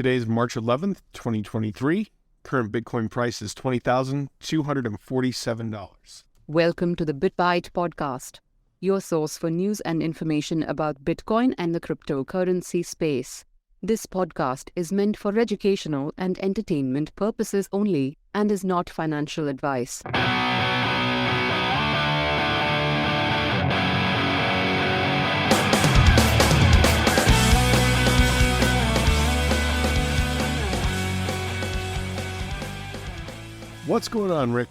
Today is March 11th, 2023. Current Bitcoin price is $20,247. Welcome to the BitBite podcast, your source for news and information about Bitcoin and the cryptocurrency space. This podcast is meant for educational and entertainment purposes only and is not financial advice. What's going on, Rick?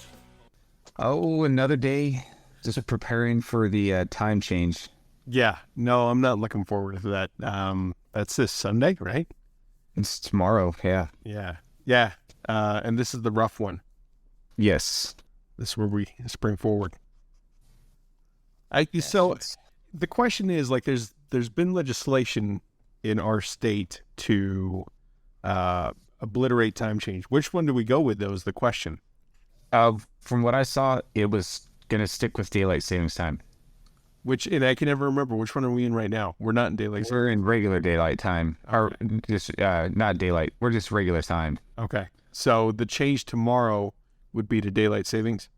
Oh, another day. Just preparing for the time change. Yeah, no, I'm not looking forward to that. That's this Sunday, right? It's tomorrow, yeah. Yeah. And this is the rough one. Yes. This is where we spring forward. So the question is, like, there's been legislation in our state to obliterate time change. Which one do we go with, though, is the question. From what I saw, it was going to stick with daylight savings time. And I can never remember, which one are we in right now? We're not in daylight savings. We're in regular daylight time. Or just not daylight. We're just regular time. Okay. So the change tomorrow would be to daylight savings?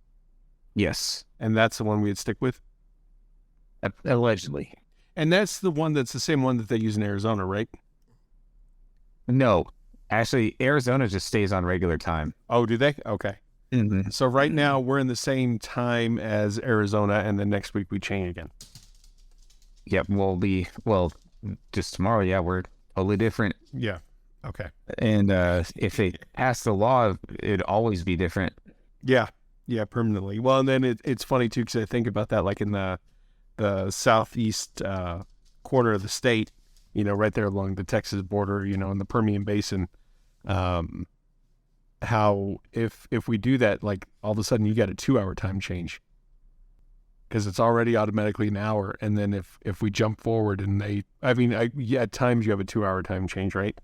Yes. And that's the one we'd stick with? Allegedly. And that's the same one that they use in Arizona, right? No. Actually, Arizona just stays on regular time. Oh, do they? Okay. Mm-hmm. So right now we're in the same time as Arizona, and then next week we change again. Yep, just tomorrow, yeah, we're totally different. Yeah. Okay. And if they pass the law, it'd always be different. Yeah, permanently. Well, and then it's funny, too, because I think about that, like in the southeast corner of the state, right there along the Texas border, in the Permian Basin, how if we do that, like all of a sudden you got a 2-hour time change because it's already automatically an hour. And then if we jump forward and at times you have a 2-hour time change, right?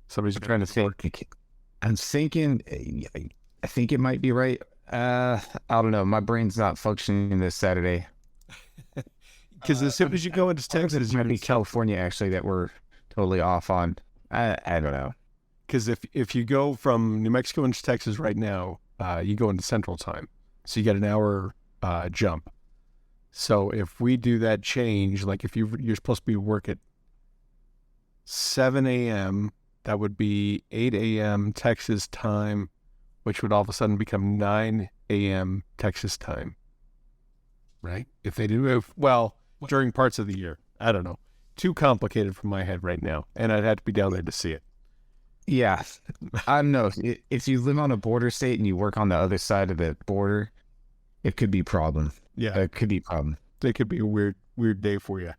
Somebody's trying to think. I'm thinking, I think it might be right. I don't know. My brain's not functioning this Saturday. Because as soon as you go into Texas, it might be California actually that we're totally off on. I don't know. Because if you go from New Mexico into Texas right now, you go into Central Time. So you get an hour jump. So if we do that change, like if you're supposed to be at work at 7 a.m., that would be 8 a.m. Texas time, which would all of a sudden become 9 a.m. Texas time. Right? If they do, during parts of the year. I don't know. Too complicated for my head right now. And I'd have to be down there to see it. Yeah, I don't know. If you live on a border state and you work on the other side of the border, it could be a problem. Yeah, it could be a problem. It could be a weird day for you.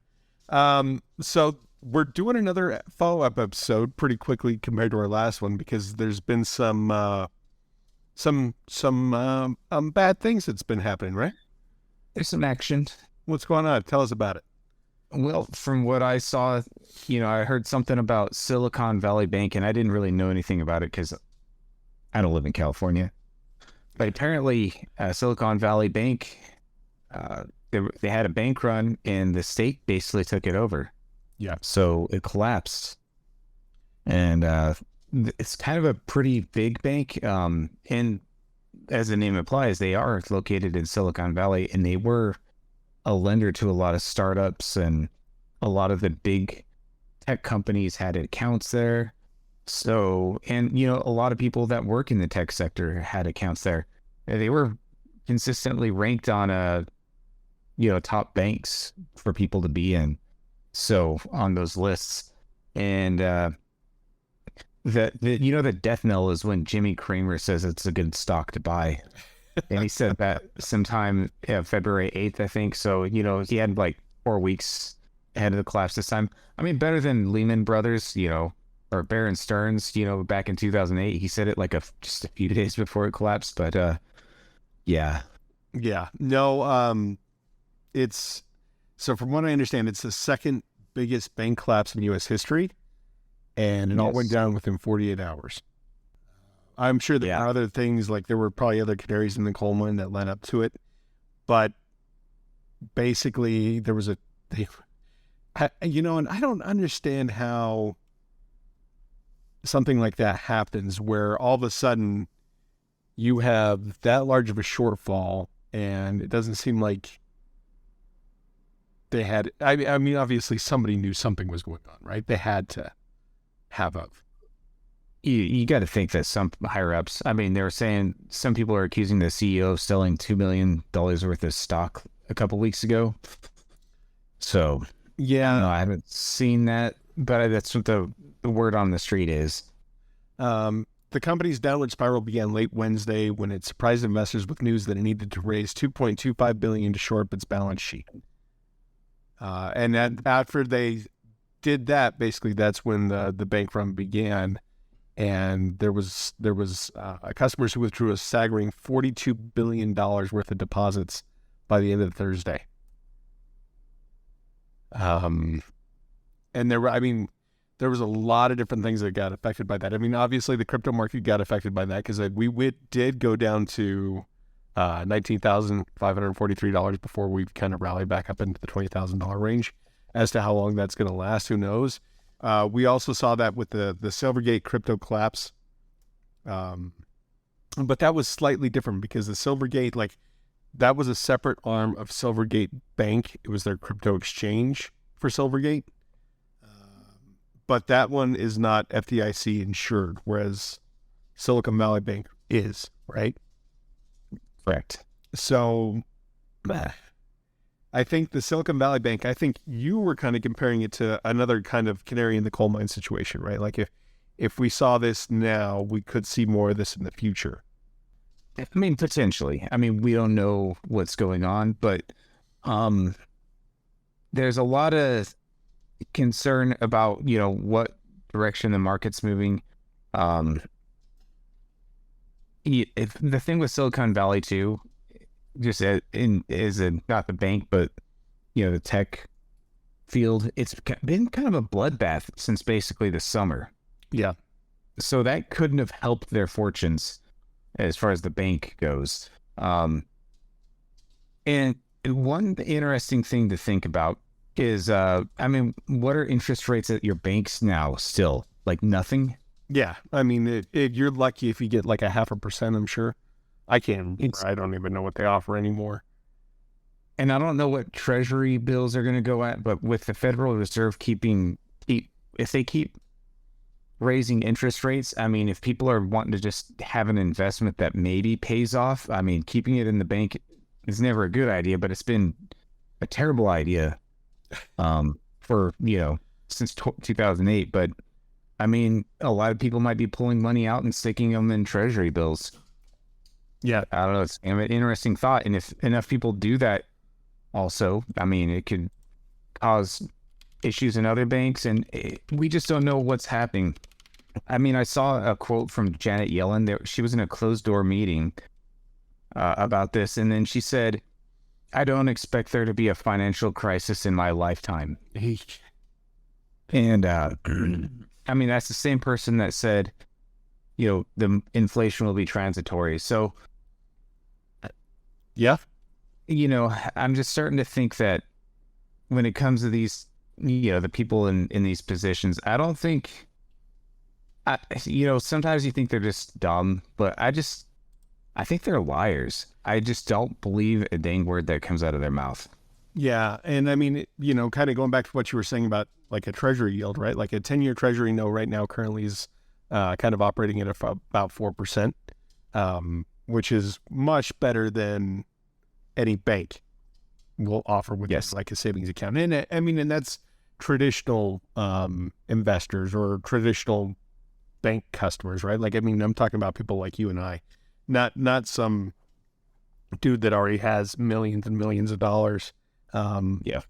So we're doing another follow-up episode pretty quickly compared to our last one because there's been some bad things that's been happening, right? There's some action. What's going on? Tell us about it. Well, from what I saw, I heard something about Silicon Valley Bank, and I didn't really know anything about it because I don't live in California. But apparently, Silicon Valley Bank, they had a bank run, and the state basically took it over. Yeah. So it collapsed. And it's kind of a pretty big bank. And as the name implies, they are located in Silicon Valley, and they were a lender to a lot of startups, and a lot of the big tech companies had accounts there. So, and a lot of people that work in the tech sector had accounts there. They were consistently ranked on top banks for people to be in. So on those lists, and the death knell is when Jimmy Cramer says it's a good stock to buy. And he said that sometime February 8th, I think. So, he had like 4 weeks ahead of the collapse this time. I mean, better than Lehman Brothers, or Bear Stearns, back in 2008. He said it like just a few days before it collapsed. But, yeah. Yeah. No, so from what I understand, it's the second biggest bank collapse in U.S. history. And it all went down within 48 hours. I'm sure there are other things, like there were probably other canaries in the coal mine that led up to it. But basically, there was and I don't understand how something like that happens where all of a sudden you have that large of a shortfall, and it doesn't seem like they had. I mean, obviously somebody knew something was going on, right? They had to have a. You got to think that some higher ups, I mean, they were saying some people are accusing the CEO of selling $2 million worth of stock a couple weeks ago. So, Yeah, no, I haven't seen that, but that's what the word on the street is. the company's downward spiral began late Wednesday when it surprised investors with news that it needed to raise $2.25 billion to shore up its balance sheet. And after they did that, basically, that's when the bank run began. And there was customers who withdrew a staggering $42 billion worth of deposits by the end of Thursday. And there was a lot of different things that got affected by that. I mean, obviously the crypto market got affected by that because we did go down to $19,543 before we kind of rallied back up into the $20,000 range. As to how long that's going to last, who knows? We also saw that with the Silvergate crypto collapse. But that was slightly different because the Silvergate, that was a separate arm of Silvergate Bank. It was their crypto exchange for Silvergate. But that one is not FDIC insured, whereas Silicon Valley Bank is, right? Correct. So I think the Silicon Valley Bank, I think you were kind of comparing it to another kind of canary in the coal mine situation, right? Like if we saw this now, we could see more of this in the future. I mean, potentially. I mean, we don't know what's going on, but there's a lot of concern about, what direction the market's moving. If the thing with Silicon Valley too, just not the bank, but the tech field, it's been kind of a bloodbath since basically the summer. Yeah. So that couldn't have helped their fortunes as far as the bank goes. And one interesting thing to think about is, what are interest rates at your banks now still? Like nothing? Yeah. I mean, you're lucky if you get like 0.5%, I'm sure. I don't even know what they offer anymore. And I don't know what treasury bills are going to go at, but with the Federal Reserve if they keep raising interest rates, I mean, if people are wanting to just have an investment that maybe pays off, I mean, keeping it in the bank is never a good idea, but it's been a terrible idea for, since 2008. But I mean, a lot of people might be pulling money out and sticking them in treasury bills. Yeah. I don't know. It's an interesting thought. And if enough people do that also, I mean, it could cause issues in other banks, and we just don't know what's happening. I mean, I saw a quote from Janet Yellen. She was in a closed-door meeting about this, and then she said, "I don't expect there to be a financial crisis in my lifetime." And I mean, that's the same person that said, the inflation will be transitory. So, yeah, I'm just starting to think that when it comes to these, the people in these positions, I don't think, sometimes you think they're just dumb, but I think they're liars. I just don't believe a dang word that comes out of their mouth. Yeah. And I mean, kind of going back to what you were saying about like a treasury yield, right? Like a 10-year treasury note right now currently is kind of operating at about 4%, which is much better than any bank will offer with like a savings account. And I mean, and that's traditional investors or traditional bank customers, right? Like, I mean, I'm talking about people like you and I, not some dude that already has millions and millions of dollars. Yeah.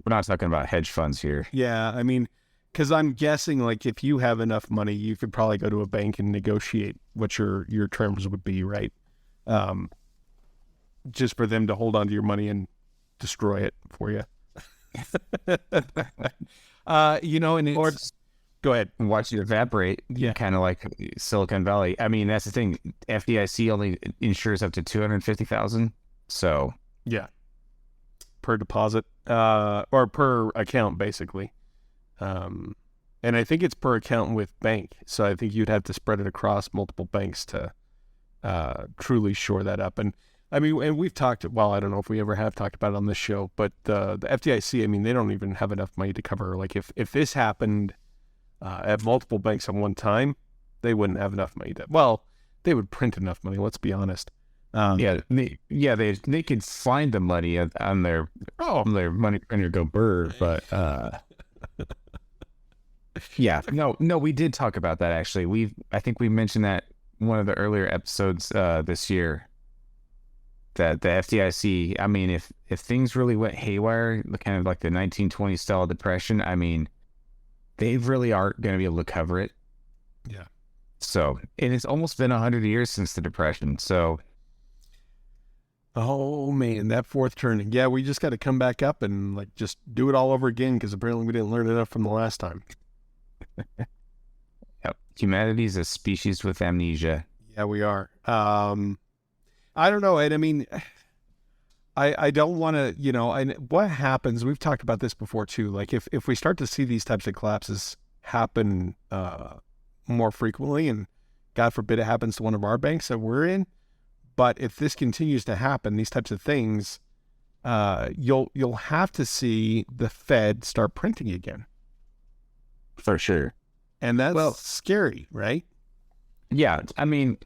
We're not talking about hedge funds here. Yeah. I mean, because I'm guessing, like, if you have enough money, you could probably go to a bank and negotiate what your terms would be, right? Just for them to hold on to your money and destroy it for you. And it's... Go ahead. Watch it evaporate. Yeah. Kind of like Silicon Valley. I mean, that's the thing. FDIC only insures up to $250,000. So. Yeah. Per deposit, or per account, basically. And I think it's per account with bank. So I think you'd have to spread it across multiple banks to truly shore that up. And I mean, and we've talked, well, I don't know if we ever have talked about it on this show, but the FDIC, I mean, they don't even have enough money to cover. Like if this happened at multiple banks at one time, they wouldn't have enough money to, well, they would print enough money. Let's be honest. They could find the money on their money printer go burr, but no, we did talk about that actually. I think we mentioned that one of the earlier episodes this year, that the FDIC, I mean, if things really went haywire, kind of like the 1920s style depression, I mean, they really aren't going to be able to cover it. Yeah. So, and it's almost been 100 years since the depression. So, oh man, that fourth turning. Yeah, we just got to come back up and like just do it all over again, because apparently we didn't learn enough from the last time. Yep. Humanity is a species with amnesia. Yeah, we are. I don't know, and I mean, I don't want to, you know, and what happens, we've talked about this before too, like if we start to see these types of collapses happen more frequently, and God forbid it happens to one of our banks that we're in, but if this continues to happen, these types of things, you'll have to see the Fed start printing again. For sure. And that's scary, right? Yeah, I mean,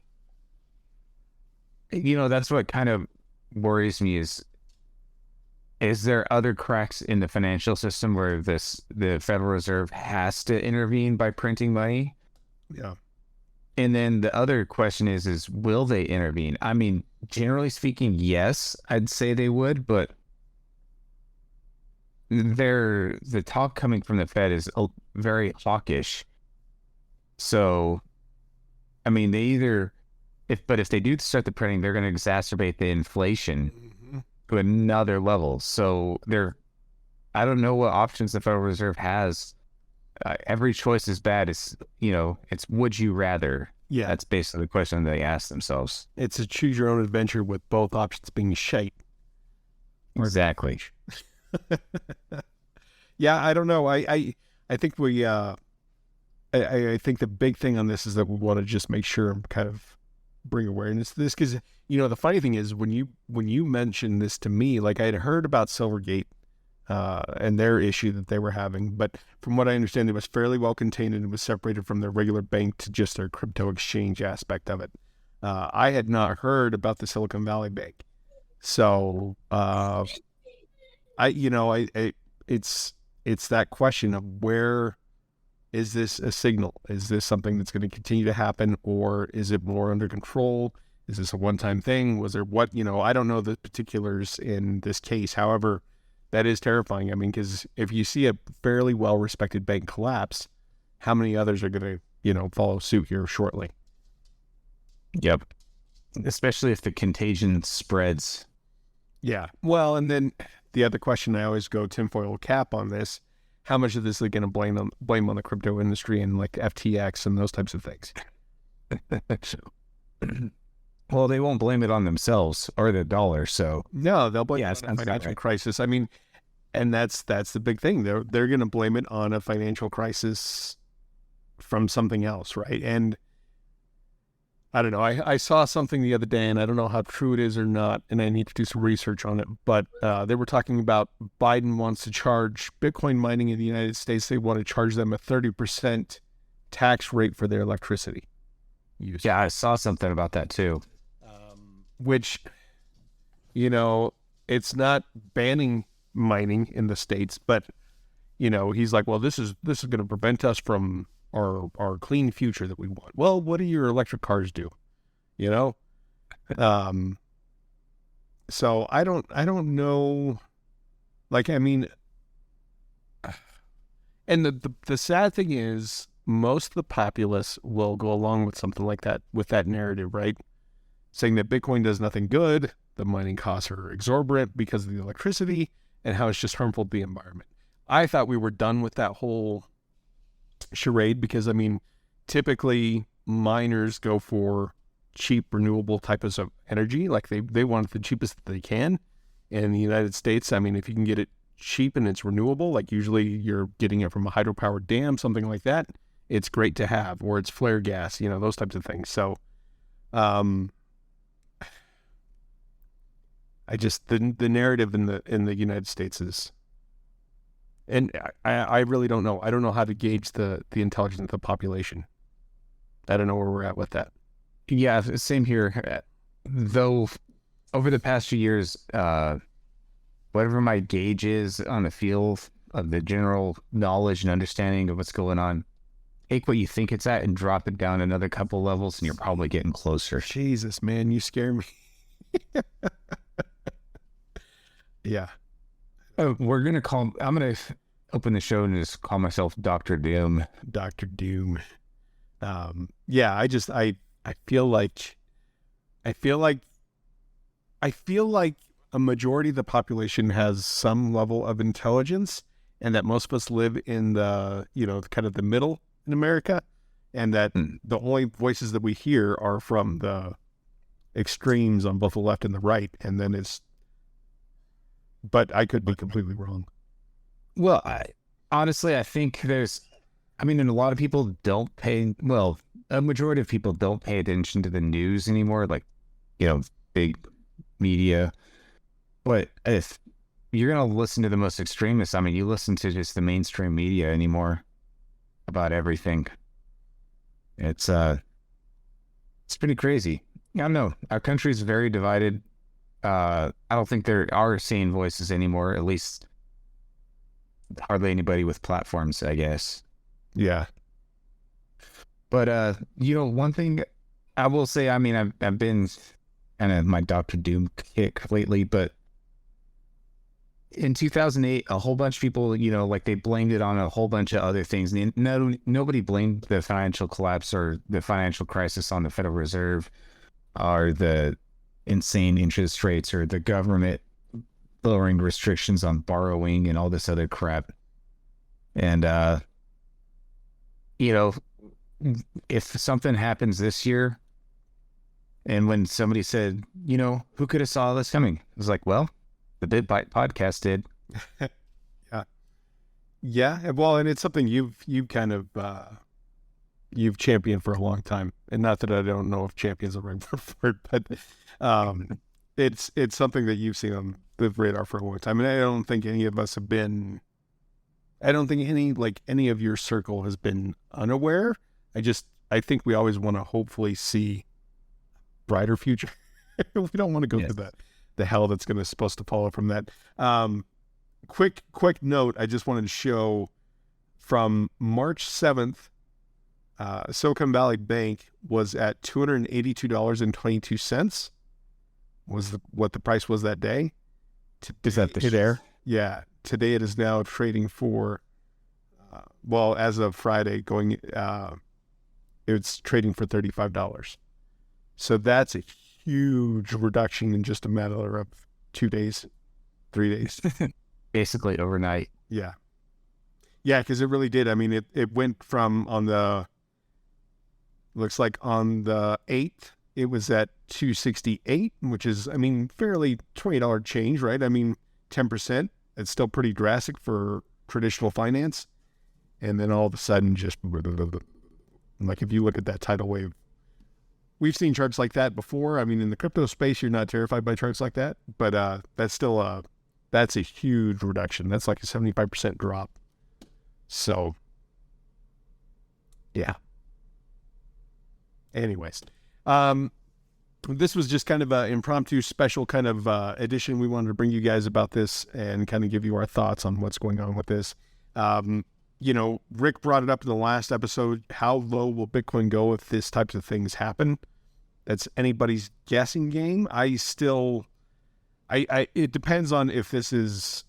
you know, that's what kind of worries me is there other cracks in the financial system where the Federal Reserve has to intervene by printing money? Yeah. And then the other question is will they intervene? I mean, generally speaking, yes, I'd say they would, but the talk coming from the Fed is very hawkish. So, I mean, if they do start the printing, they're going to exacerbate the inflation to another level. So I don't know what options the Federal Reserve has. Every choice is bad. It's would you rather? Yeah. That's basically the question they ask themselves. It's a choose your own adventure with both options being shite. Exactly. Yeah, I don't know. I think I think the big thing on this is that we want to just make sure and kind of bring awareness to this, because the funny thing is when you mentioned this to me, like I had heard about Silvergate and their issue that they were having, but from what I understand, it was fairly well contained and it was separated from their regular bank to just their crypto exchange aspect of it. I had not heard about the Silicon Valley Bank, so it's that question of where is this a signal? Is this something that's going to continue to happen, or is it more under control? Is this a one-time thing? Was there I don't know the particulars in this case. However, that is terrifying. I mean, because if you see a fairly well-respected bank collapse, how many others are going to, follow suit here shortly? Yep. Especially if the contagion spreads. Yeah. Well, and then the other question I always go tinfoil cap on this, how much of this are going to blame on the crypto industry and like FTX and those types of things? Well, they won't blame it on themselves or the dollar. So no, they'll blame it on a financial crisis. I mean, and that's the big thing. They're going to blame it on a financial crisis from something else, right? And I don't know. I saw something the other day, and I don't know how true it is or not, and I need to do some research on it. But they were talking about Biden wants to charge Bitcoin mining in the United States. They want to charge them a 30% tax rate for their electricity use. Yeah, I saw something about that too. Which, it's not banning mining in the States, but, he's like, well, this is going to prevent us from our clean future that we want. Well, what do your electric cars do? So I don't know. Like, I mean, and the sad thing is most of the populace will go along with something like that, with that narrative, right? Saying that Bitcoin does nothing good, the mining costs are exorbitant because of the electricity, and how it's just harmful to the environment. I thought we were done with that whole charade because, I mean, typically miners go for cheap renewable types of energy. Like they want it the cheapest that they can. In the United States, I mean, if you can get it cheap and it's renewable, like usually you're getting it from a hydropower dam, something like that, it's great to have, or it's flare gas, those types of things. So, I just the narrative in the United States is, and I really don't know. I don't know how to gauge the intelligence of the population. I don't know where we're at with that. Yeah, same here. Though over the past few years, whatever my gauge is on the field of the general knowledge and understanding of what's going on, take what you think it's at and drop it down another couple levels, and you're probably getting closer. Jesus, man, you scare me. Yeah. I'm going to open the show and just call myself Dr. Doom. Dr. Doom. Yeah, I feel like a majority of the population has some level of intelligence, and that most of us live in the, kind of the middle in America, and that the only voices that we hear are from the extremes on both the left and the right, and then but I could be completely wrong. Well, honestly, I think and a lot of people a majority of people don't pay attention to the news anymore, like, big media. But if you're going to listen to the most extremists, you listen to just the mainstream media anymore about everything. It's pretty crazy. I don't know. Our country is very divided. I don't think there are sane voices anymore, at least hardly anybody with platforms, I guess. Yeah. But, one thing I will say, I've been kind of my Dr. Doom kick lately, but in 2008, a whole bunch of people, they blamed it on a whole bunch of other things. And nobody blamed the financial collapse or the financial crisis on the Federal Reserve or the insane interest rates or the government lowering restrictions on borrowing and all this other crap. And, if something happens this year, and when somebody said, who could have saw this coming? I was like, well, the Bit Bite podcast did. Yeah. Yeah. Well, and it's something you've kind of, you've championed for a long time. And not that I don't know if champion's the right word for it, but it's something that you've seen on the radar for a long time. And I don't think any of us have been, I don't think any of your circle has been unaware. I think we always want to hopefully see brighter future. We don't want to go through the hell that's supposed to follow from that. Quick note. I just wanted to show from March 7th, Silicon Valley Bank was at $282.22 was what the price was that day. Is that the share? Yeah. Today it is now trading for, as of Friday, it's trading for $35. So that's a huge reduction in just a matter of 2 days, 3 days. Basically overnight. Yeah. Yeah, because it really did. It went from looks like on the 8th, it was at 268, which is, fairly $20 change, right? 10%. It's still pretty drastic for traditional finance. And then all of a sudden, just like if you look at that tidal wave, we've seen charts like that before. In the crypto space, you're not terrified by charts like that, but that's still that's a huge reduction. That's like a 75% drop. So, yeah. Anyways, this was just kind of an impromptu special kind of edition. We wanted to bring you guys about this and kind of give you our thoughts on what's going on with this. Rick brought it up in the last episode. How low will Bitcoin go if this types of things happen? That's anybody's guessing game. It depends on if this is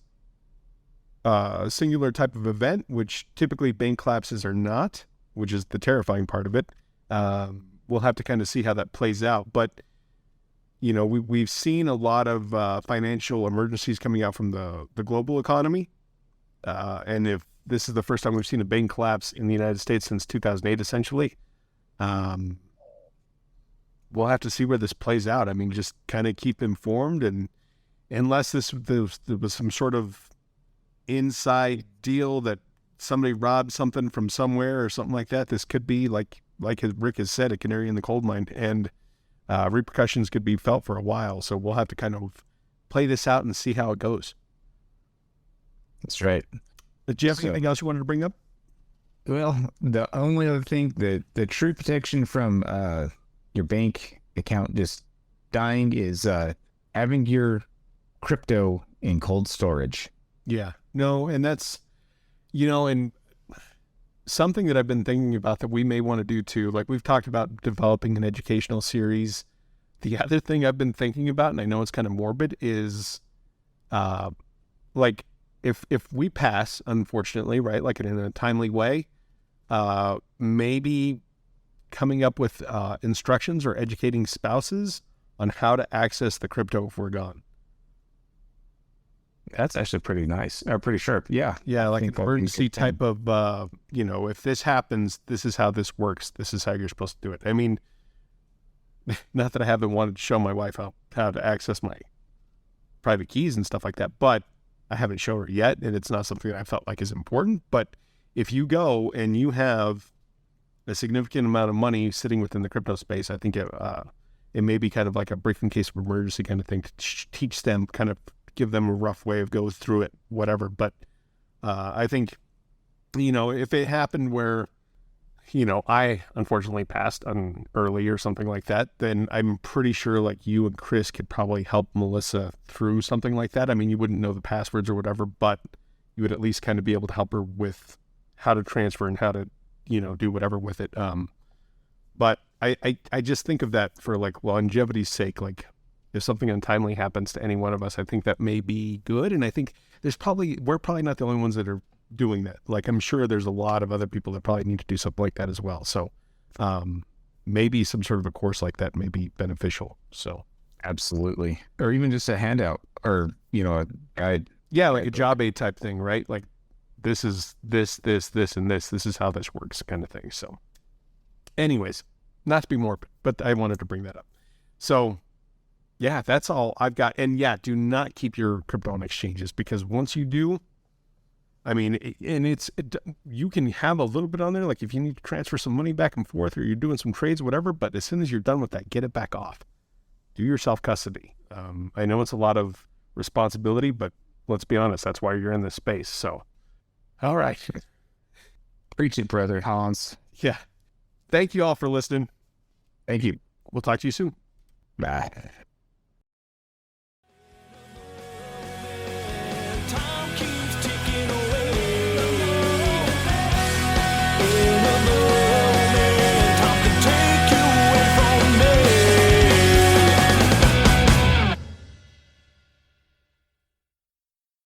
a singular type of event, which typically bank collapses are not, which is the terrifying part of it. We'll have to kind of see how that plays out. But, we've seen a lot of financial emergencies coming out from the global economy. And if this is the first time we've seen a bank collapse in the United States since 2008, essentially, we'll have to see where this plays out. Just kind of keep informed. And unless there was some sort of inside deal that somebody robbed something from somewhere or something like that. This could be like Rick has said, a canary in the coal mine, and repercussions could be felt for a while. So we'll have to kind of play this out and see how it goes. That's right. Do you have anything else you wanted to bring up? Well, the only other thing, the true protection from your bank account just dying is having your crypto in cold storage. Yeah. No, and that's, and something that I've been thinking about that we may want to do too, like we've talked about developing an educational series. The other thing I've been thinking about, and I know it's kind of morbid, is like if we pass, unfortunately, right, like in a timely way, maybe coming up with instructions or educating spouses on how to access the crypto if we're gone. That's actually pretty nice, or pretty sharp. Yeah. Yeah, like an emergency type of, if this happens, this is how this works. This is how you're supposed to do it. I mean, not that I haven't wanted to show my wife how to access my private keys and stuff like that, but I haven't shown her yet, and it's not something that I felt like is important. But if you go and you have a significant amount of money sitting within the crypto space, I think it may be kind of like a break in case of emergency kind of thing to teach them, kind of give them a rough way of going through it, whatever. But I think, if it happened where, I unfortunately passed on early or something like that, then I'm pretty sure like you and Chris could probably help Melissa through something like that. I mean, you wouldn't know the passwords or whatever, but you would at least kind of be able to help her with how to transfer and how to, do whatever with it. But I just think of that for like longevity's sake. Like if something untimely happens to any one of us, I think that may be good. And I think we're probably not the only ones that are doing that. Like I'm sure there's a lot of other people that probably need to do something like that as well. So maybe some sort of a course like that may be beneficial. So absolutely. Or even just a handout or, a guide. Yeah, like a job aid type thing, right? Like this is this, and this. This is how this works kind of thing. So anyways, not to be morbid, but I wanted to bring that up. So yeah, that's all I've got. And yeah, do not keep your crypto on exchanges, because once you do, I mean, you can have a little bit on there, like if you need to transfer some money back and forth or you're doing some trades, whatever, but as soon as you're done with that, get it back off. Do your self-custody. I know it's a lot of responsibility, but let's be honest, that's why you're in this space. So, all right. Preach it, brother Hans. Yeah. Thank you all for listening. Thank you. We'll talk to you soon. Bye.